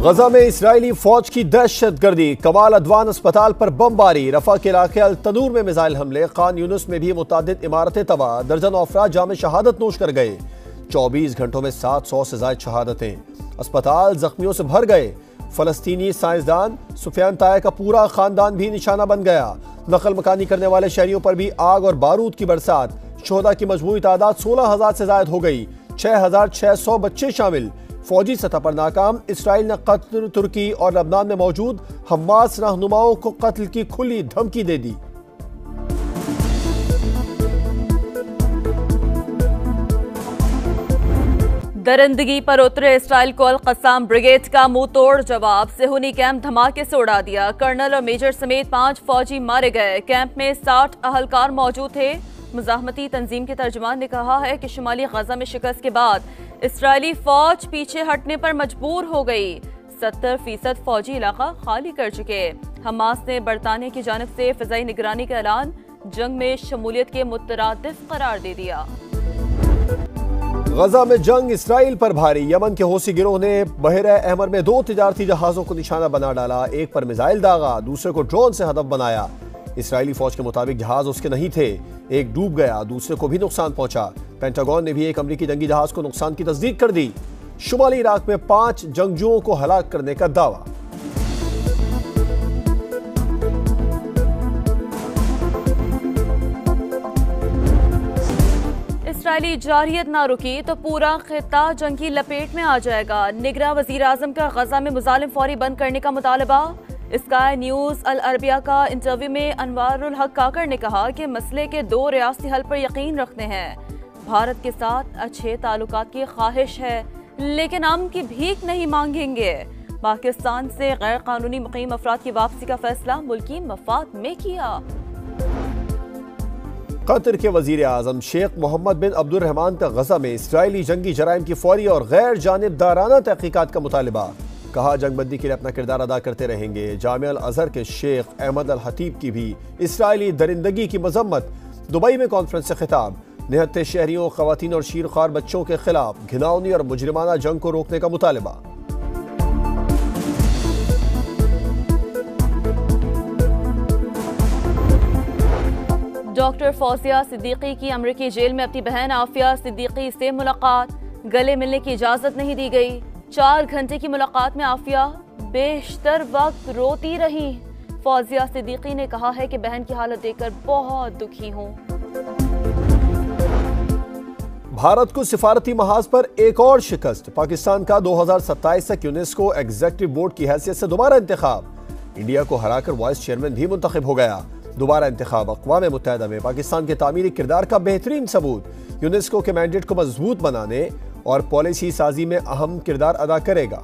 गजा में इस्राएली फौज की दहशतगर्दी, कमाल अदवान अस्पताल पर बमबारी, रफा के इलाके अल तनूर में मिसाइल हमले, खान यूनुस में भी मुतादिद इमारतें तबाह, दर्जनों अफराद जाम शहादत नोश कर गए। 24 घंटों में 700 से ज्यादा शहादतें, अस्पताल जख्मियों से भर गए। फलस्तीनी साइंसदान सुफियान ताया का पूरा खानदान भी निशाना बन गया। नकल मकानी करने वाले शहरियों पर भी आग और बारूद की बरसात। शोहदा की मजमूई तादाद 16,000 से ज्यादा हो गई, 6,600 बच्चे शामिल। फौजी सतह पर नाकाम, इसराइल ने कतर, तुर्की और लबनान में मौजूद हमास रहनुमाओं को कत्ल की खुली धमकी दे दी। दरिंदगी पर उतरे इसराइल को अल-कस्साम ब्रिगेड का मुंह तोड़ जवाब, सेहूनी कैंप धमाके से उड़ा दिया। कर्नल और मेजर समेत 5 फौजी मारे गए। कैंप में 60 अहलकार मौजूद थे। मुजाहमती तंजीम के तर्जुमान ने कहा है कि शुमाली गजा में शिकस्त के बाद इसराइली फौज पीछे हटने पर मजबूर हो गई। 70% फौजी इलाका खाली कर चुके। हमास ने बरतानिया की जानिब से फिजाई निगरानी का ऐलान जंग में शमूलियत के मुतरादिफ करार दे दिया। गजा में जंग इसराइल पर भारी, यमन के हौसी गिरोह ने बहरा अहमर में 2 तिजारती जहाजों को निशाना बना डाला। एक पर मिसाइल दागा, दूसरे को ड्रोन से हदफ बनाया। इसराइली फौज के मुताबिक जहाज उसके नहीं थे, एक डूब गया, दूसरे को भी नुकसान पहुंचा। पेंटागन ने भी एक अमरीकी जंगी जहाज को नुकसान की तस्दीक कर दी। शुमाली इराक में 5 जंगजुओं को हलाक करने का दावा। इसराइली जारहियत ना रुकी तो पूरा खित्ता जंग की लपेट में आ जाएगा। निगरां वजीर आजम का गजा में मुजालिम फौरी बंद करने का मुतालबा। स्काई न्यूज अल अरबिया का इंटरव्यू में अनवारुल हक काकर ने कहा कि मसले के 2 रियासती हल पर यकीन रखते हैं। भारत के साथ अच्छे ताल्लुकात की ख्वाहिश है, लेकिन हम की भीख नहीं मांगेंगे। पाकिस्तान से गैर कानूनी मुकीम अफराद की वापसी का फैसला मुल्की मफाद में किया। कतर के वजीर आजम शेख मोहम्मद बिन अब्दुर्रहमान का गजा में इसराइली जंगी जराइम की फौरी और गैर जानिबदाराना तहकीकात का मुतालबा। कहा जंगबंदी के लिए अपना किरदार अदा करते रहेंगे। जामिया अल अजहर के शेख अहमद अल हतीब की भी इसराइली दरिंदगी की मजम्मत। दुबई में कॉन्फ्रेंस से खिताब, निहत्ते शहरियों, खवातीन और शीरख्वार बच्चों के खिलाफ घिनौनी और मुजरिमाना जंग को रोकने का मुतालबा। डॉक्टर फौजिया सिद्दीकी की अमरीकी जेल में अपनी बहन आफिया सिद्दीकी से मुलाकात, गले मिलने की इजाजत नहीं दी गई। 4 घंटे की मुलाकात में आफिया बेशतर वक्त रोती रही। फौजिया सिद्दीकी ने कहा है कि बहन की हालत देखकर बहुत दुखी हूँ। भारत को सिफारती महाज पर एक और शिकस्त, पाकिस्तान का 2027 तक यूनेस्को एग्जीक्यूटिव बोर्ड की हैसियत से दोबारा इंतखाब। इंडिया को हराकर वाइस चेयरमैन भी मुंतखब हो गया। दोबारा इंतखाब अक़वाम मुत्तहिदा में पाकिस्तान के तामीरी किरदार का बेहतरीन सबूत। यूनेस्को के मैंडेट को मजबूत बनाने और पॉलिसी साजी में अहम किरदार अदा करेगा।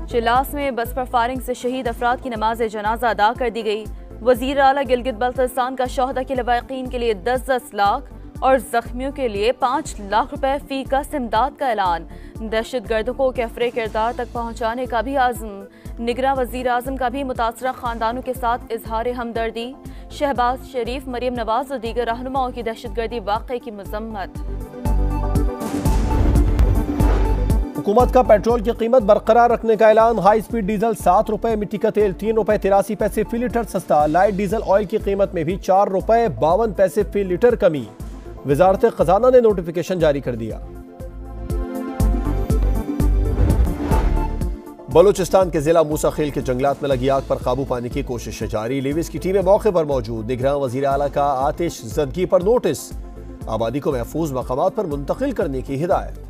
चिलास में बस पर फायरिंग से शहीद अफराद की नमाज जनाजा अदा कर दी गई। वजीर आला गिलगित बल्तिस्तान का शोहदा के लवाकिन के लिए 10-10 लाख और जख्मियों के लिए 5 लाख रुपए फी का इमदाद का ऐलान। दहशतगर्दों को कैफरे किरदार तक पहुंचाने का भी आज़म। निगरां वजीर आजम का भी मुतासरा खानदानों के साथ इजहार हमदर्दी। शहबाज शरीफ, मरियम नवाज और दीगर रहनुमाओं की दहशतगर्दी वाक़े की मजम्मत। हुकूमत का पेट्रोल की कीमत बरकरार रखने का ऐलान। हाई स्पीड डीजल 7 रुपए, मिट्टी का तेल 3 रुपए 83 पैसे फी लीटर सस्ता। लाइट डीजल ऑयल की कीमत में भी 4 रुपए 52 पैसे फी लीटर कमी। वजारत खजाना ने नोटिफिकेशन जारी कर दिया। बलूचिस्तान के जिला मूसाखेल के जंगलात में लगी आग पर काबू पाने की कोशिश जारी। लेविस की टीमें मौके पर मौजूद। निगरां वजीर आला का आतिश ज़दगी पर नोटिस। आबादी को महफूज मकामात पर मुंतकिल करने की हिदायत।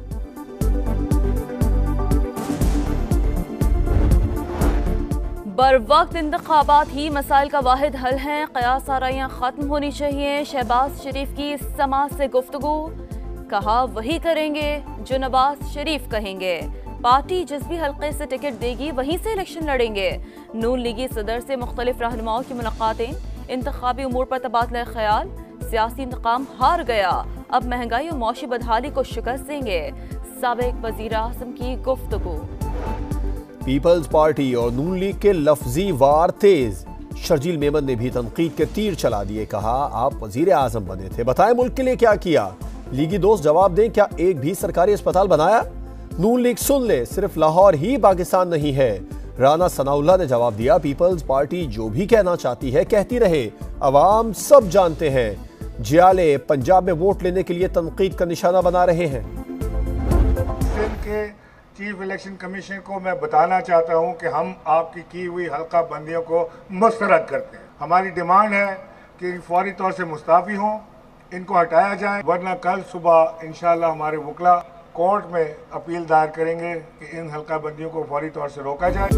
बर वक्त इंतखाबात ही मसाइल का वाहिद हल है। क़यास आराइयाँ खत्म होनी चाहिए। शहबाज शरीफ की समाज से गुफ्तगू, कहा वही करेंगे जो नवाज शरीफ कहेंगे। पार्टी जिस भी हल्के से टिकट देगी वहीं से इलेक्शन लड़ेंगे। नून लीगी सदर से मुख्तलिफ रहनुमाओं की मुलाकातें। इंतखाबी उमूर पर तबादला ख्याल। सियासी इंतकाम हार गया, अब महंगाई और मौशी बदहाली को शिकस्त देंगे। साबिक वजीर आज़म की गुफ्तगू। पीपल्स पार्टी और नून लीग के लफ्जी वार तेज। शर्जील मेमन ने भी तनकीद के तीर चला दिए। कहा आप वजीर आजम बने थे, बताएं मुल्क के लिए क्या किया। लीगी दोस्त जवाब दें, क्या एक भी सरकारी अस्पताल बनाया? नून लीग सुन ले, सिर्फ लाहौर ही पाकिस्तान नहीं है। राना सनाउल्लाह ने जवाब दिया, पीपल्स पार्टी जो भी कहना चाहती है कहती रहे, अवाम सब जानते हैं। जियाले पंजाब में वोट लेने के लिए तनकीद का निशाना बना रहे हैं। के चीफ इलेक्शन कमीशन को मैं बताना चाहता हूं कि हम आपकी की हुई हल्का बंदियों को मुस्तरद करते हैं। हमारी डिमांड है कि फौरी तौर से मुस्ताफी हों, इनको हटाया जाए, वरना कल सुबह इंशाल्लाह हमारे वकला कोर्ट में अपील दायर करेंगे कि इन हल्का बंदियों को फौरी तौर से रोका जाए।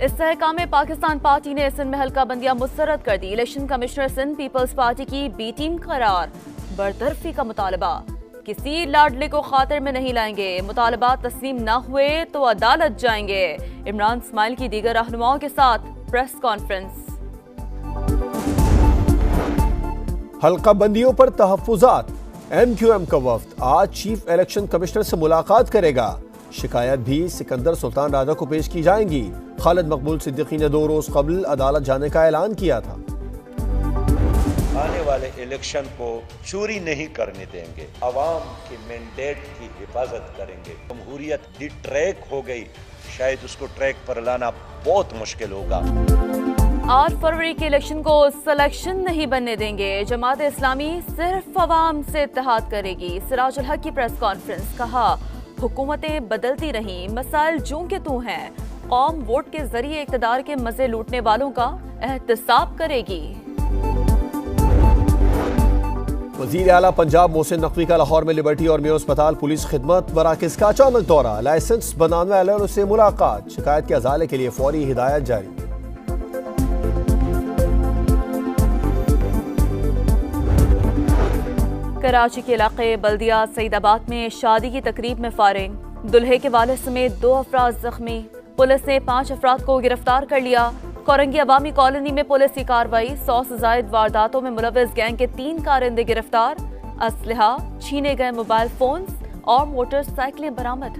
इस्तेहकाम में पाकिस्तान पार्टी ने सिंध में हल्का बंदियां मुस्तरद कर दी। Election commissioner Sindh peoples party की बी टीम करार। बरतरफी का मुतालबा, किसी लाडले को खातिर में नहीं लाएंगे। मुतालबा तस्लीम न हुए तो अदालत जाएंगे। इमरान इस्माइल की दीगर रहनुमाओं के साथ प्रेस कॉन्फ्रेंस। हल्का बंदियों पर तहफ्फुजात। MQM का वफ्द आज चीफ इलेक्शन कमिश्नर से मुलाकात करेगा। शिकायत भी सिकंदर सुल्तान राजा को पेश की जाएंगी। खालिद मकबूल सिद्दीकी ने 2 रोज कबल अदालत जाने का ऐलान किया था। आने वाले इलेक्शन को चोरी नहीं करने देंगे, अवाम के मैंडेट की हिफाजत करेंगे। जमहूरियत दी ट्रैक हो गई, शायद उसको ट्रैक पर लाना बहुत मुश्किल होगा। 8 फरवरी के इलेक्शन को सिलेक्शन नहीं बनने देंगे। जमात इस्लामी सिर्फ अवाम से इत्तेहाद करेगी। सिराजुल हक की प्रेस कॉन्फ्रेंस, कहा हुकूमतें बदलती रहीं, मसाइल जूं के तू हैं। कौम वोट के जरिए इक़्तिदार के मजे लूटने वालों का एहतसाब करेगी। वज़ीर आला पंजाब मोहसिन नकवी का लाहौर में लिबर्टी और मेयो अस्पताल पुलिस खिदमत मराकज़ का अचानक दौरा। लाइसेंस बनाने वालों से मुलाकात, शिकायत के अजाले के लिए फौरी हिदायत जारी। कराची के इलाके बल्दिया सईदाबाद में शादी की तकरीब में फायरिंग, दुल्हे के वालिद समेत 2 अफराद जख्मी। पुलिस ने 5 अफराद को गिरफ्तार कर लिया। कोरंगी अवामी कॉलोनी में पुलिस की कार्रवाई, 100 से जायद वारदातों में मुलव्विस गैंग के 3 कारिंदे गिरफ्तार। असलहा, छीने गए मोबाइल फोन्स और मोटरसाइकिलें बरामद।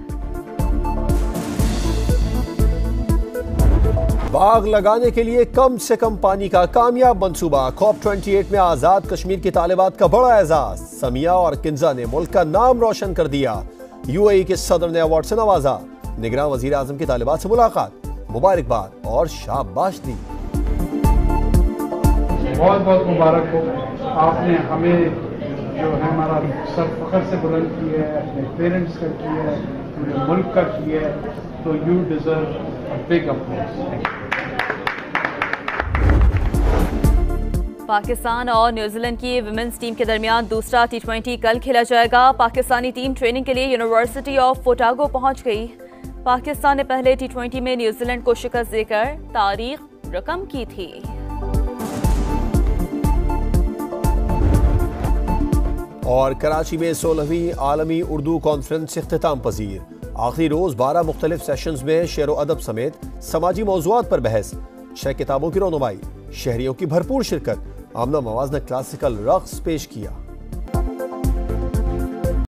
बाग लगाने के लिए कम से कम पानी का कामयाब मंसूबा। COP28 में आजाद कश्मीर की तालिबात का बड़ा एजाज। समिया और किंजा ने मुल्क का नाम रोशन कर दिया। UAE के सदर ने अवार्ड से नवाजा। निगरान वजीर आजम की तालिबात से मुलाकात, मुबारकबाद और शाबाश दी। बहुत बहुत मुबारक हो, आपने हमें जो है हमारा सर फख्र से बुलंद की है, अपने पेरेंट्स का की है, अपने मुल्क का की है, तो you deserve a big applause. Pakistan और न्यूजीलैंड की विमेंस टीम के दरमियान दूसरा T20 कल खेला जाएगा। पाकिस्तानी टीम ट्रेनिंग के लिए यूनिवर्सिटी ऑफ ओटागो पहुंच गई। पाकिस्तान ने पहले T20 में न्यूजीलैंड को शिकस्त देकर तारीख रकम की थी। और कराची में 16वीं आलमी उर्दू कॉन्फ्रेंस से इख्तिताम पजीर। आखिरी रोज 12 मुख्तलिफ सेशंस में शेर व अदब समेत समाजी मौज़ूआत पर बहस। 6 किताबों की रौनुमाई, शहरियों की भरपूर शिरकत। आमना मवाज ने क्लासिकल रक्स पेश किया।